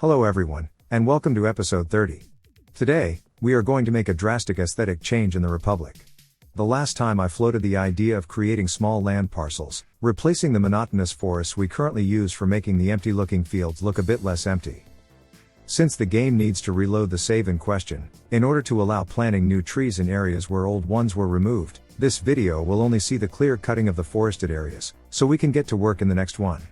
Hello everyone, and welcome to episode 30. Today, we are going to make a drastic aesthetic change in the Republic. The last time I floated the idea of creating small land parcels, replacing the monotonous forests we currently use for making the empty-looking fields look a bit less empty. Since the game needs to reload the save in question, in order to allow planting new trees in areas where old ones were removed, this video will only see the clear cutting of the forested areas, so we can get to work in the next one.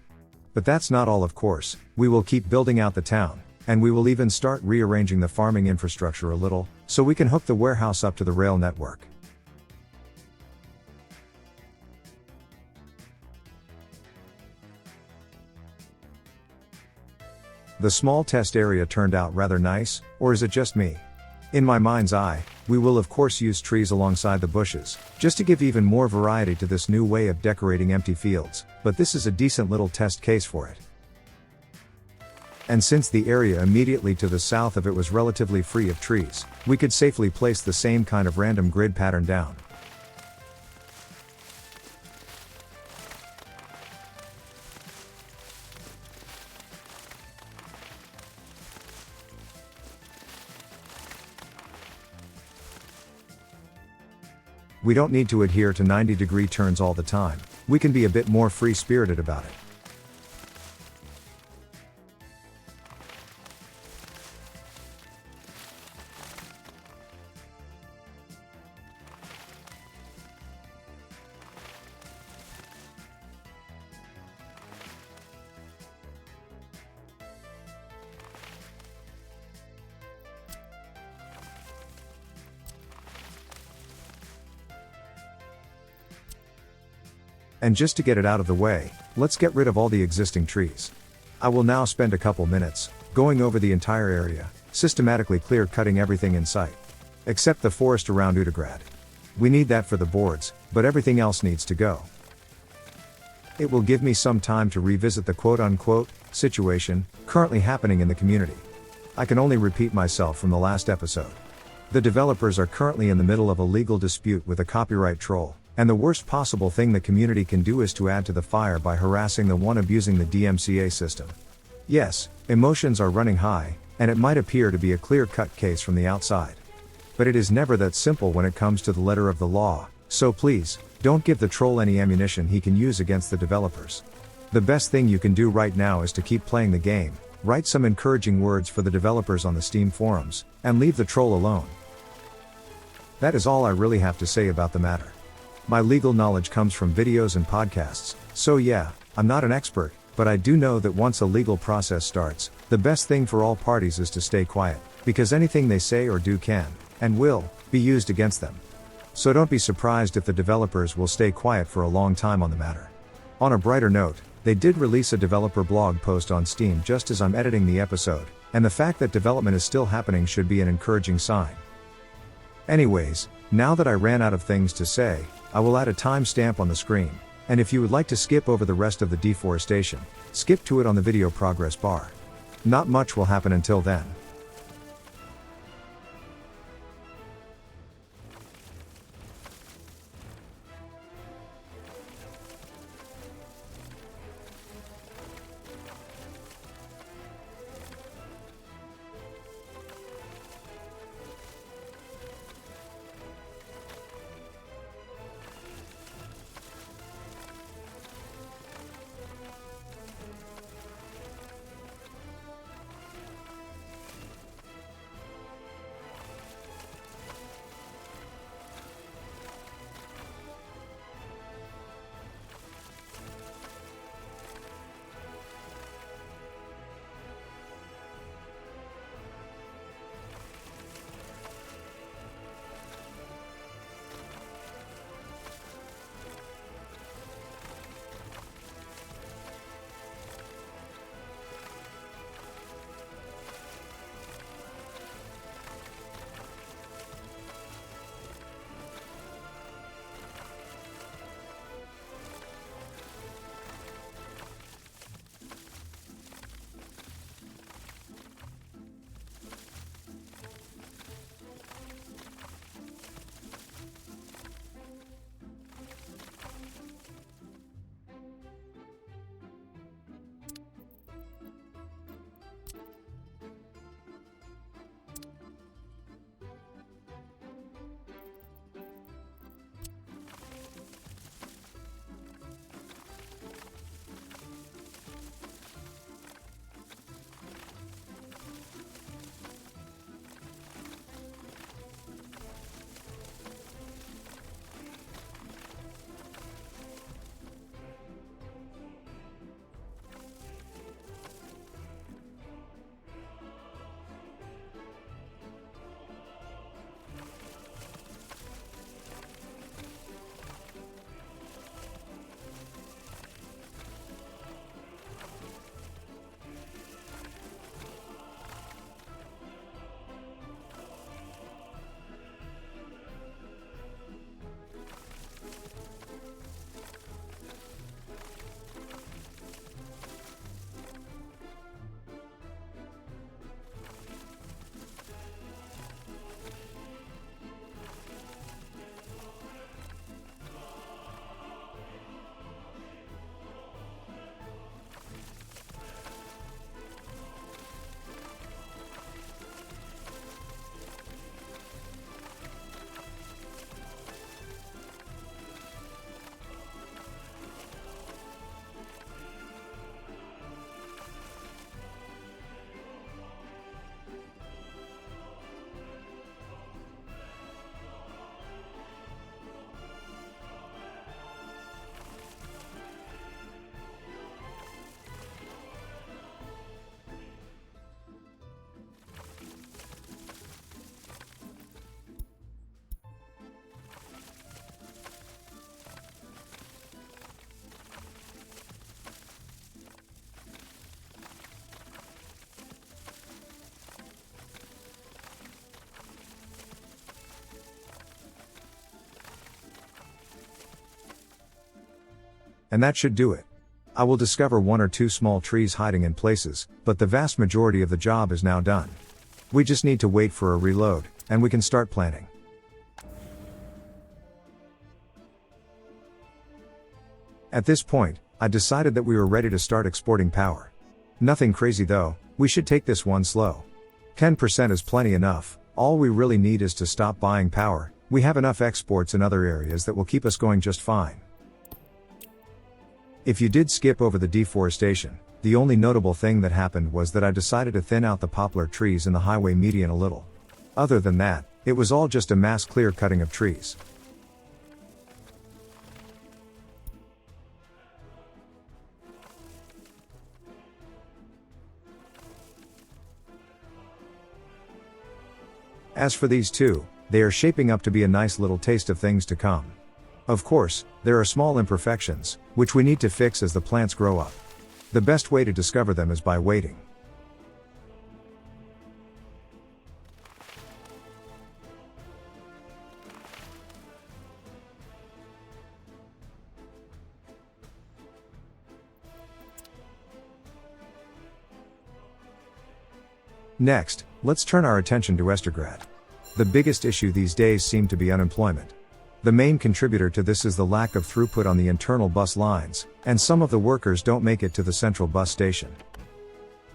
But that's not all, of course. We will keep building out the town, and we will even start rearranging the farming infrastructure a little, so we can hook the warehouse up to the rail network. The small test area turned out rather nice, or is it just me? In my mind's eye, we will of course use trees alongside the bushes, just to give even more variety to this new way of decorating empty fields, but this is a decent little test case for it. And since the area immediately to the south of it was relatively free of trees, we could safely place the same kind of random grid pattern down. We don't need to adhere to 90-degree turns all the time. We can be a bit more free-spirited about it. And just to get it out of the way, let's get rid of all the existing trees. I will now spend a couple minutes going over the entire area, systematically clear-cutting everything in sight. Except the forest around Utegrad. We need that for the boards, but everything else needs to go. It will give me some time to revisit the quote-unquote situation currently happening in the community. I can only repeat myself from the last episode. The developers are currently in the middle of a legal dispute with a copyright troll. And the worst possible thing the community can do is to add to the fire by harassing the one abusing the DMCA system. Yes, emotions are running high, and it might appear to be a clear-cut case from the outside. But it is never that simple when it comes to the letter of the law, so please, don't give the troll any ammunition he can use against the developers. The best thing you can do right now is to keep playing the game, write some encouraging words for the developers on the Steam forums, and leave the troll alone. That is all I really have to say about the matter. My legal knowledge comes from videos and podcasts, so yeah, I'm not an expert, but I do know that once a legal process starts, the best thing for all parties is to stay quiet, because anything they say or do can, and will, be used against them. So don't be surprised if the developers will stay quiet for a long time on the matter. On a brighter note, they did release a developer blog post on Steam just as I'm editing the episode, and the fact that development is still happening should be an encouraging sign. Anyways, now that I ran out of things to say, I will add a timestamp on the screen, and if you would like to skip over the rest of the deforestation, skip to it on the video progress bar. Not much will happen until then. And that should do it. I will discover one or two small trees hiding in places, but the vast majority of the job is now done. We just need to wait for a reload, and we can start planting. At this point, I decided that we were ready to start exporting power. Nothing crazy though, we should take this one slow. 10% is plenty enough, all we really need is to stop buying power. We have enough exports in other areas that will keep us going just fine. If you did skip over the deforestation, the only notable thing that happened was that I decided to thin out the poplar trees in the highway median a little. Other than that, it was all just a mass clear cutting of trees. As for these two, they are shaping up to be a nice little taste of things to come. Of course, there are small imperfections, which we need to fix as the plants grow up. The best way to discover them is by waiting. Next, let's turn our attention to S2E30. The biggest issue these days seems to be unemployment. The main contributor to this is the lack of throughput on the internal bus lines, and some of the workers don't make it to the central bus station.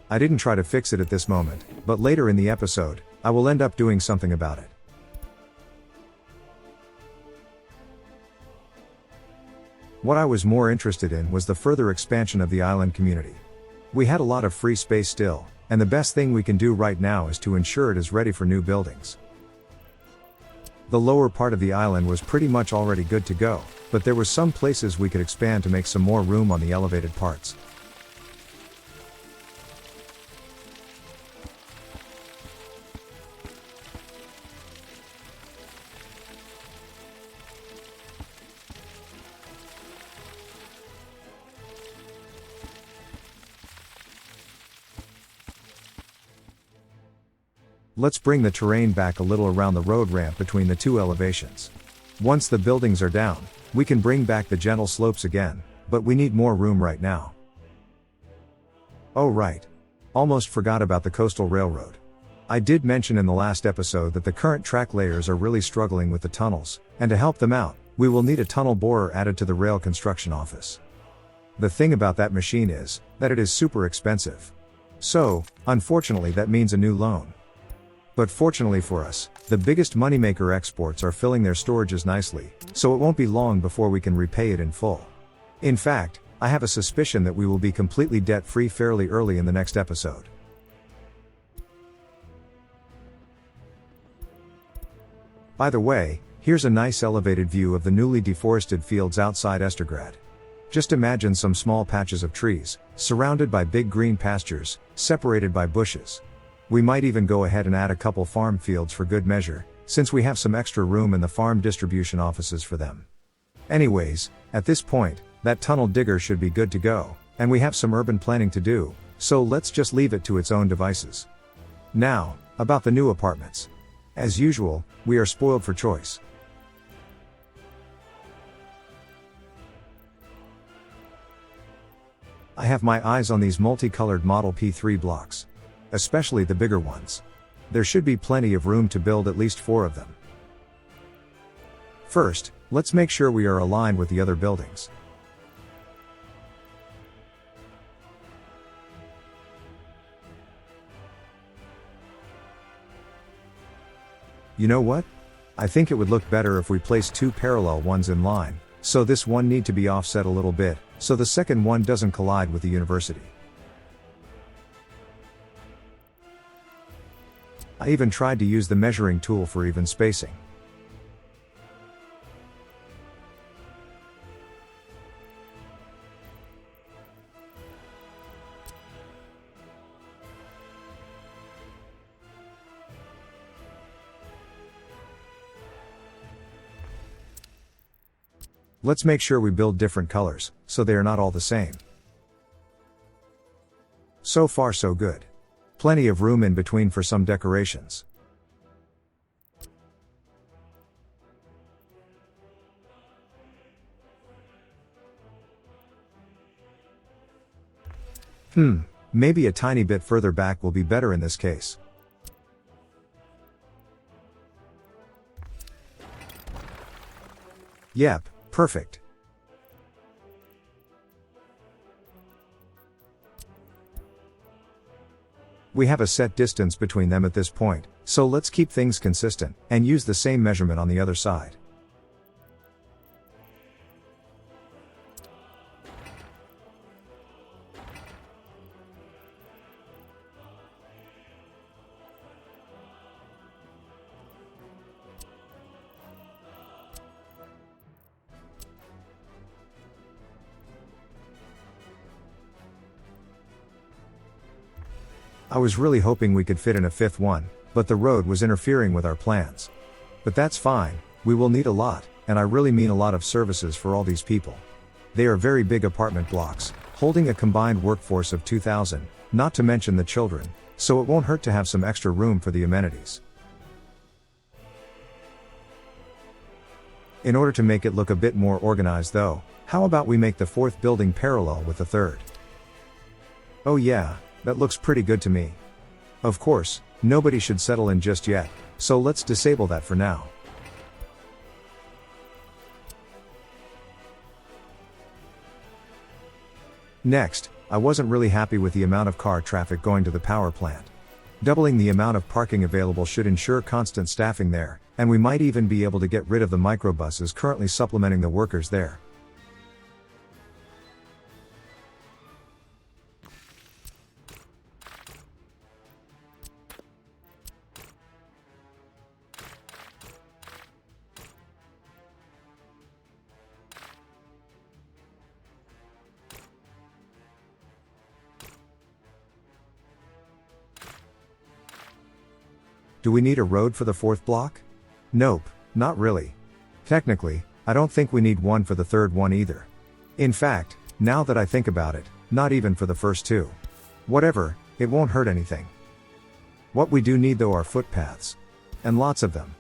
I didn't try to fix it at this moment, but later in the episode, I will end up doing something about it. What I was more interested in was the further expansion of the island community. We had a lot of free space still, and the best thing we can do right now is to ensure it is ready for new buildings. The lower part of the island was pretty much already good to go, but there were some places we could expand to make some more room on the elevated parts. Let's bring the terrain back a little around the road ramp between the two elevations. Once the buildings are down, we can bring back the gentle slopes again, but we need more room right now. Oh right. Almost forgot about the coastal railroad. I did mention in the last episode that the current track layers are really struggling with the tunnels, and to help them out, we will need a tunnel borer added to the rail construction office. The thing about that machine is, that it is super expensive. So, unfortunately that means a new loan. But fortunately for us, the biggest moneymaker exports are filling their storages nicely, so it won't be long before we can repay it in full. In fact, I have a suspicion that we will be completely debt-free fairly early in the next episode. By the way, here's a nice elevated view of the newly deforested fields outside S2E30. Just imagine some small patches of trees, surrounded by big green pastures, separated by bushes. We might even go ahead and add a couple farm fields for good measure, since we have some extra room in the farm distribution offices for them. Anyways, at this point, that tunnel digger should be good to go, and we have some urban planning to do, so let's just leave it to its own devices. Now, about the new apartments. As usual, we are spoiled for choice. I have my eyes on these multicolored Model P3 blocks. Especially the bigger ones. There should be plenty of room to build at least 4 of them. First, let's make sure we are aligned with the other buildings. You know what? I think it would look better if we place 2 parallel ones in line, so this one need to be offset a little bit, so the second one doesn't collide with the university. I even tried to use the measuring tool for even spacing. Let's make sure we build different colors, so they are not all the same. So far so good. Plenty of room in between for some decorations. Maybe a tiny bit further back will be better in this case. Yep, perfect. We have a set distance between them at this point, so let's keep things consistent, and use the same measurement on the other side. I was really hoping we could fit in a fifth one, but the road was interfering with our plans. But that's fine, we will need a lot, and I really mean a lot of services for all these people. They are very big apartment blocks, holding a combined workforce of 2,000, not to mention the children, so it won't hurt to have some extra room for the amenities. In order to make it look a bit more organized though, how about we make the fourth building parallel with the third? Oh yeah, that looks pretty good to me. Of course, nobody should settle in just yet, so let's disable that for now. Next, I wasn't really happy with the amount of car traffic going to the power plant. Doubling the amount of parking available should ensure constant staffing there, and we might even be able to get rid of the microbuses currently supplementing the workers there. Do we need a road for the fourth block? Nope, not really. Technically, I don't think we need one for the third one either. In fact, now that I think about it, not even for the first two. Whatever, it won't hurt anything. What we do need though are footpaths. And lots of them.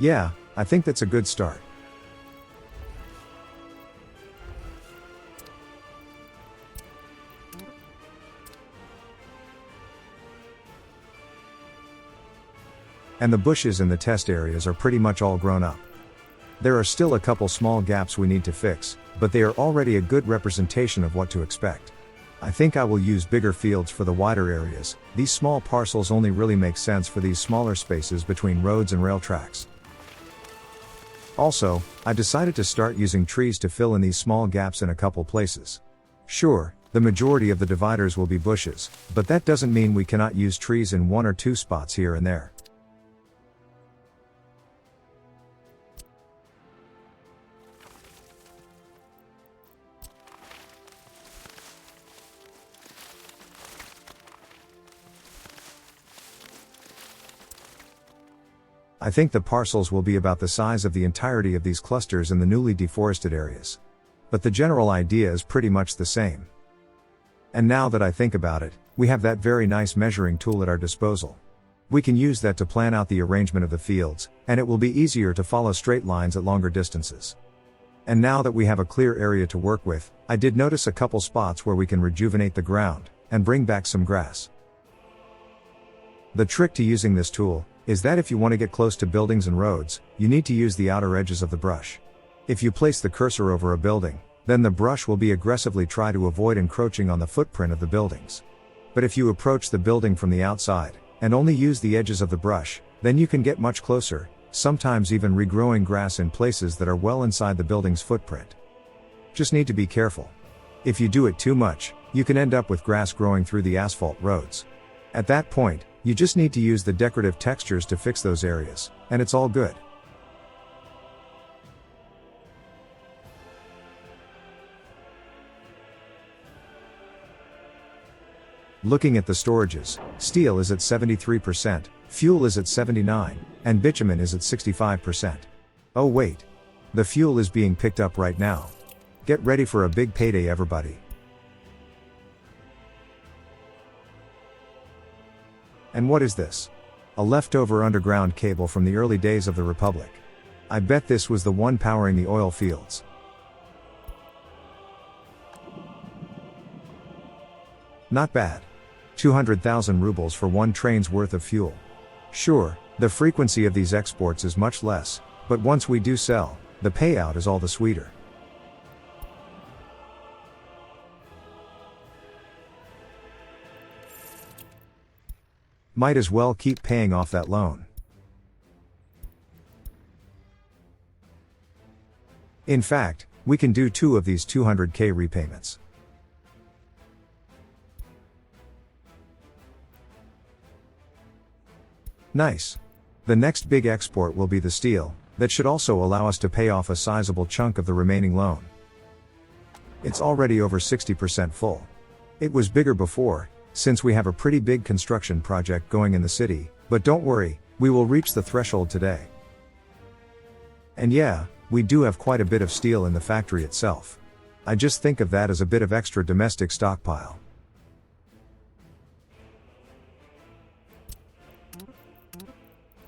Yeah, I think that's a good start. And the bushes in the test areas are pretty much all grown up. There are still a couple small gaps we need to fix, but they are already a good representation of what to expect. I think I will use bigger fields for the wider areas. These small parcels only really make sense for these smaller spaces between roads and rail tracks. Also, I decided to start using trees to fill in these small gaps in a couple places. Sure, the majority of the dividers will be bushes, but that doesn't mean we cannot use trees in one or two spots here and there. I think the parcels will be about the size of the entirety of these clusters in the newly deforested areas. But the general idea is pretty much the same. And now that I think about it, we have that very nice measuring tool at our disposal. We can use that to plan out the arrangement of the fields, and it will be easier to follow straight lines at longer distances. And now that we have a clear area to work with, I did notice a couple spots where we can rejuvenate the ground, and bring back some grass. The trick to using this tool is that if you want to get close to buildings and roads, you need to use the outer edges of the brush. If you place the cursor over a building, then the brush will be aggressively try to avoid encroaching on the footprint of the buildings. But if you approach the building from the outside, and only use the edges of the brush, then you can get much closer, sometimes even regrowing grass in places that are well inside the building's footprint. Just need to be careful. If you do it too much, you can end up with grass growing through the asphalt roads. At that point, you just need to use the decorative textures to fix those areas, and it's all good. Looking at the storages, steel is at 73%, fuel is at 79%, and bitumen is at 65%. Oh wait. The fuel is being picked up right now. Get ready for a big payday, everybody. And what is this? A leftover underground cable from the early days of the Republic. I bet this was the one powering the oil fields. Not bad. 200,000 rubles for one train's worth of fuel. Sure, the frequency of these exports is much less, but once we do sell, the payout is all the sweeter. Might as well keep paying off that loan. In fact, we can do 2 of these 200k repayments. Nice. The next big export will be the steel, that should also allow us to pay off a sizable chunk of the remaining loan. It's already over 60% full. It was bigger before, since we have a pretty big construction project going in the city, but don't worry, we will reach the threshold today. And yeah, we do have quite a bit of steel in the factory itself. I just think of that as a bit of extra domestic stockpile.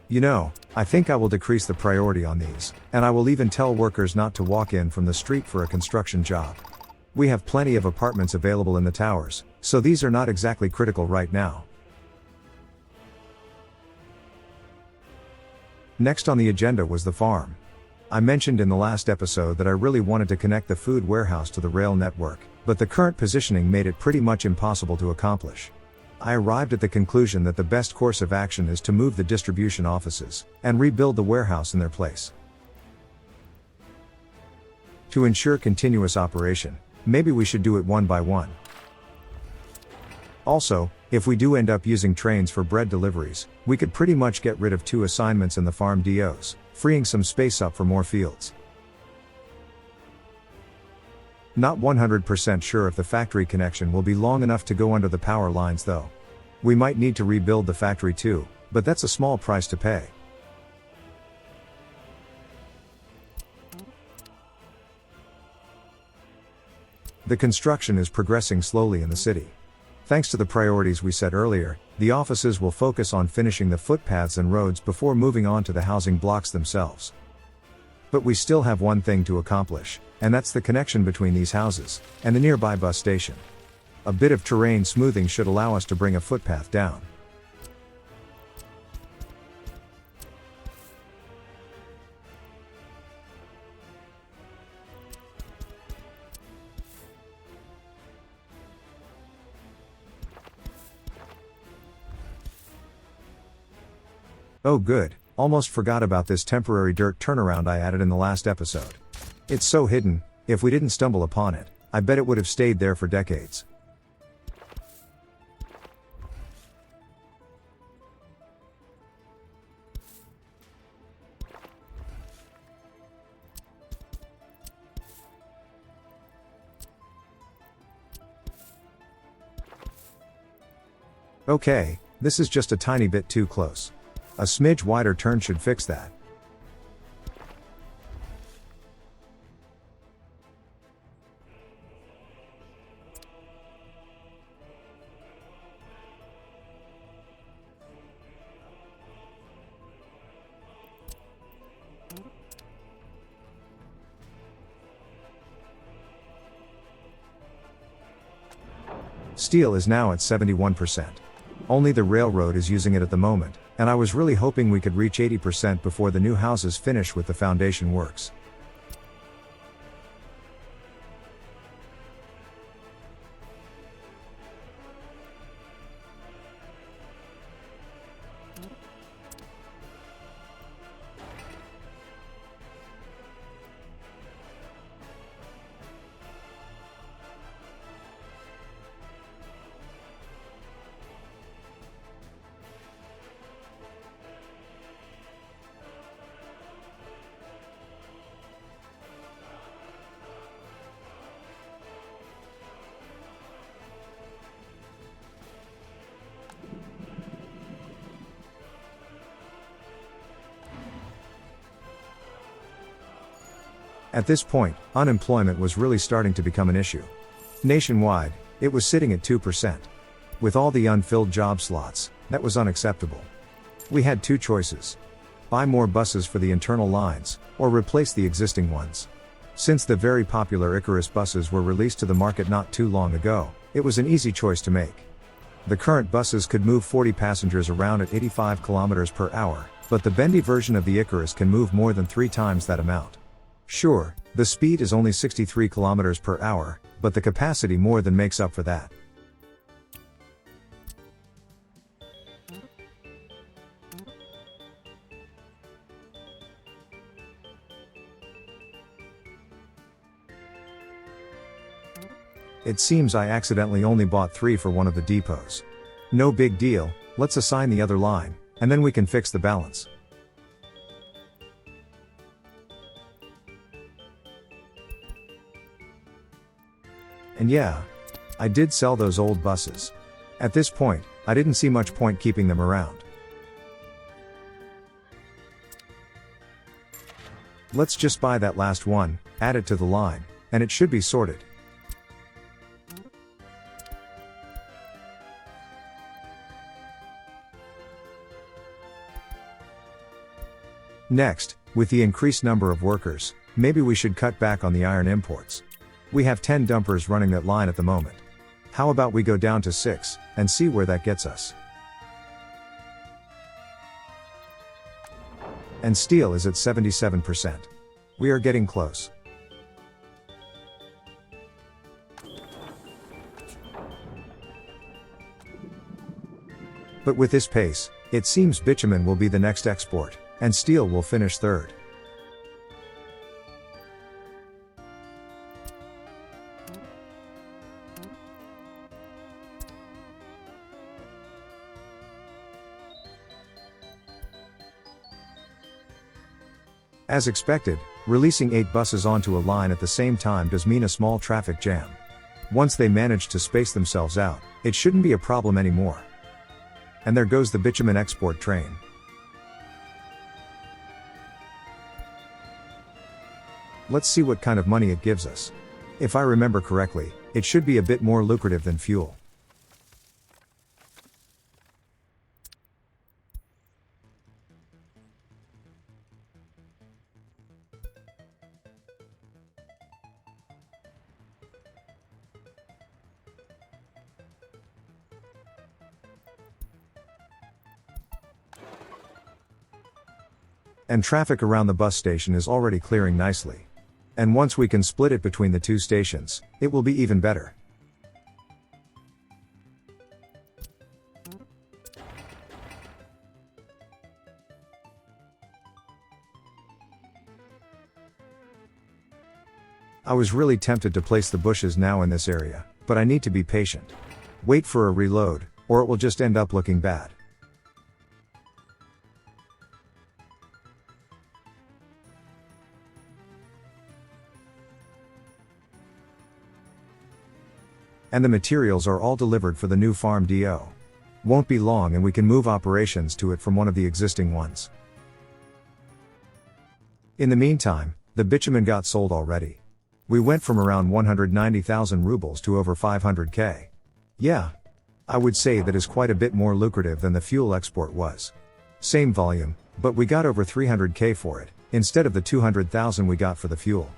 You know, I think I will decrease the priority on these, and I will even tell workers not to walk in from the street for a construction job. We have plenty of apartments available in the towers, so these are not exactly critical right now. Next on the agenda was the farm. I mentioned in the last episode that I really wanted to connect the food warehouse to the rail network, but the current positioning made it pretty much impossible to accomplish. I arrived at the conclusion that the best course of action is to move the distribution offices, and rebuild the warehouse in their place. To ensure continuous operation, maybe we should do it one by one. Also, if we do end up using trains for bread deliveries, we could pretty much get rid of 2 assignments in the farm DOs, freeing some space up for more fields. Not 100% sure if the factory connection will be long enough to go under the power lines though. We might need to rebuild the factory too, but that's a small price to pay. The construction is progressing slowly in the city. Thanks to the priorities we set earlier, the offices will focus on finishing the footpaths and roads before moving on to the housing blocks themselves. But we still have one thing to accomplish, and that's the connection between these houses and the nearby bus station. A bit of terrain smoothing should allow us to bring a footpath down. Oh good, almost forgot about this temporary dirt turnaround I added in the last episode. It's so hidden, if we didn't stumble upon it, I bet it would have stayed there for decades. Okay, this is just a tiny bit too close. A smidge wider turn should fix that. Steel is now at 71%. Only the railroad is using it at the moment, and I was really hoping we could reach 80% before the new houses finish with the foundation works. At this point, unemployment was really starting to become an issue. Nationwide, it was sitting at 2%. With all the unfilled job slots, that was unacceptable. We had two choices: buy more buses for the internal lines, or replace the existing ones. Since the very popular Icarus buses were released to the market not too long ago, it was an easy choice to make. The current buses could move 40 passengers around at 85 kilometers per hour, but the bendy version of the Icarus can move more than 3 times that amount. Sure, the speed is only 63 kilometers per hour, but the capacity more than makes up for that. It seems I accidentally only bought 3 for one of the depots. No big deal, let's assign the other line, and then we can fix the balance. And yeah, I did sell those old buses. At this point, I didn't see much point keeping them around. Let's just buy that last one, add it to the line, and it should be sorted. Next, with the increased number of workers, maybe we should cut back on the iron imports. We have 10 dumpers running that line at the moment. How about we go down to 6, and see where that gets us? And steel is at 77%. We are getting close. But with this pace, it seems bitumen will be the next export, and steel will finish third. As expected, releasing 8 buses onto a line at the same time does mean a small traffic jam. Once they manage to space themselves out, it shouldn't be a problem anymore. And there goes the bitumen export train. Let's see what kind of money it gives us. If I remember correctly, it should be a bit more lucrative than fuel. And traffic around the bus station is already clearing nicely. And once we can split it between the 2 stations, it will be even better. I was really tempted to place the bushes now in this area, but I need to be patient. Wait for a reload, or it will just end up looking bad. And the materials are all delivered for the new farm DO. Won't be long and we can move operations to it from one of the existing ones. In the meantime, the bitumen got sold already. We went from around 190,000 rubles to over 500k. Yeah. I would say that is quite a bit more lucrative than the fuel export was. Same volume, but we got over 300k for it, instead of the 200,000 we got for the fuel.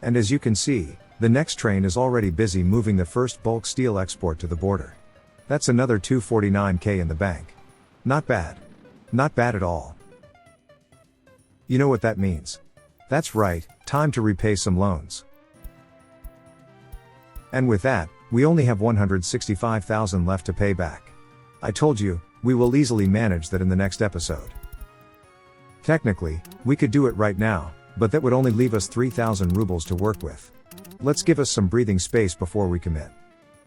And as you can see, the next train is already busy moving the first bulk steel export to the border. That's another 249k in the bank. Not bad. Not bad at all. You know what that means? That's right, time to repay some loans. And with that, we only have 165,000 left to pay back. I told you, we will easily manage that in the next episode. Technically, we could do it right now, but that would only leave us 3,000 rubles to work with. Let's give us some breathing space before we commit.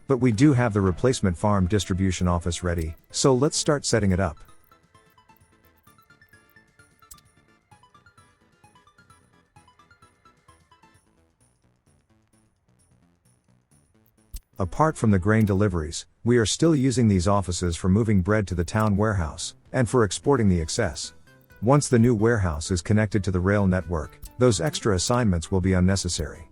But we do have the replacement farm distribution office ready, so let's start setting it up. Apart from the grain deliveries, we are still using these offices for moving bread to the town warehouse, and for exporting the excess. Once the new warehouse is connected to the rail network, those extra assignments will be unnecessary.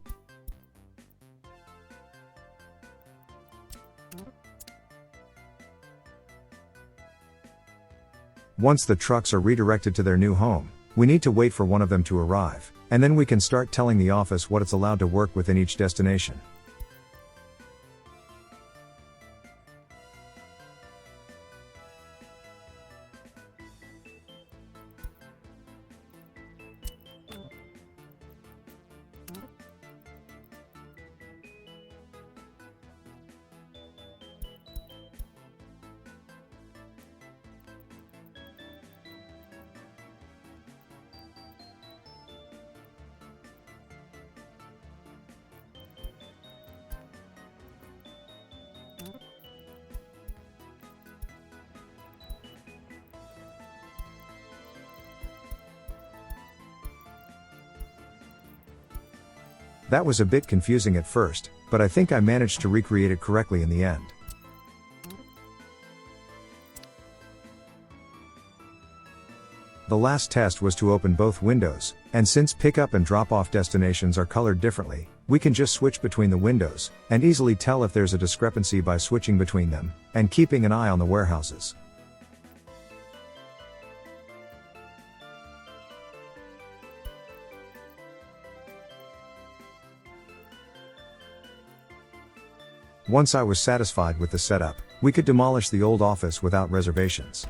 Once the trucks are redirected to their new home, we need to wait for one of them to arrive, and then we can start telling the office what it's allowed to work within each destination. That was a bit confusing at first, but I think I managed to recreate it correctly in the end. The last test was to open both windows, and since pickup and drop-off destinations are colored differently, we can just switch between the windows, and easily tell if there's a discrepancy by switching between them, and keeping an eye on the warehouses. Once I was satisfied with the setup, we could demolish the old office without reservations.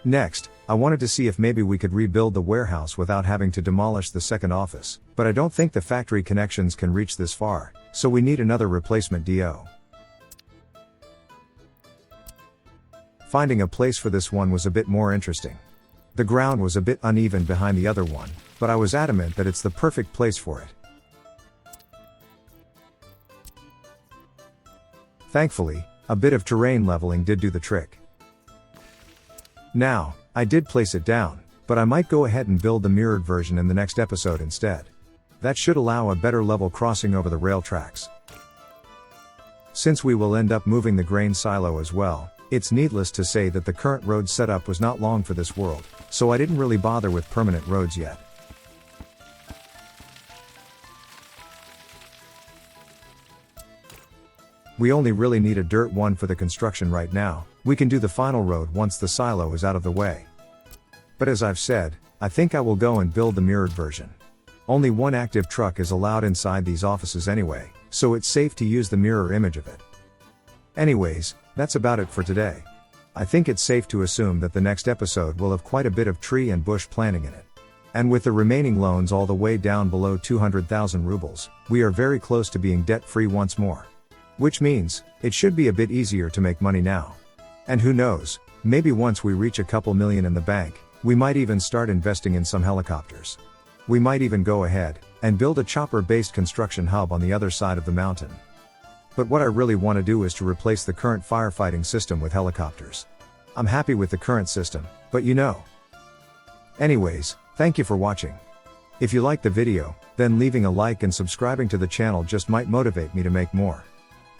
Next, I wanted to see if maybe we could rebuild the warehouse without having to demolish the second office, but I don't think the factory connections can reach this far, so we need another replacement DO. Finding a place for this one was a bit more interesting. The ground was a bit uneven behind the other one, but I was adamant that it's the perfect place for it. Thankfully, a bit of terrain leveling did do the trick. Now, I did place it down, but I might go ahead and build the mirrored version in the next episode instead. That should allow a better level crossing over the rail tracks. Since we will end up moving the grain silo as well, it's needless to say that the current road setup was not long for this world, so I didn't really bother with permanent roads yet. We only really need a dirt one for the construction right now. We can do the final road once the silo is out of the way. But as I've said, I think I will go and build the mirrored version. Only one active truck is allowed inside these offices anyway, so it's safe to use the mirror image of it. Anyways, that's about it for today. I think it's safe to assume that the next episode will have quite a bit of tree and bush planting in it. And with the remaining loans all the way down below 200,000 rubles, we are very close to being debt-free once more. Which means, it should be a bit easier to make money now. And who knows, maybe once we reach a couple million in the bank, we might even start investing in some helicopters. We might even go ahead and build a chopper-based construction hub on the other side of the mountain. But what I really want to do is to replace the current firefighting system with helicopters. I'm happy with the current system, but you know. Anyways, thank you for watching. If you liked the video, then leaving a like and subscribing to the channel just might motivate me to make more.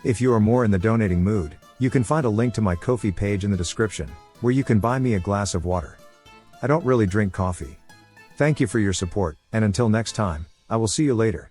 If you are more in the donating mood, you can find a link to my Ko-fi page in the description, where you can buy me a glass of water. I don't really drink coffee. Thank you for your support, and until next time, I will see you later.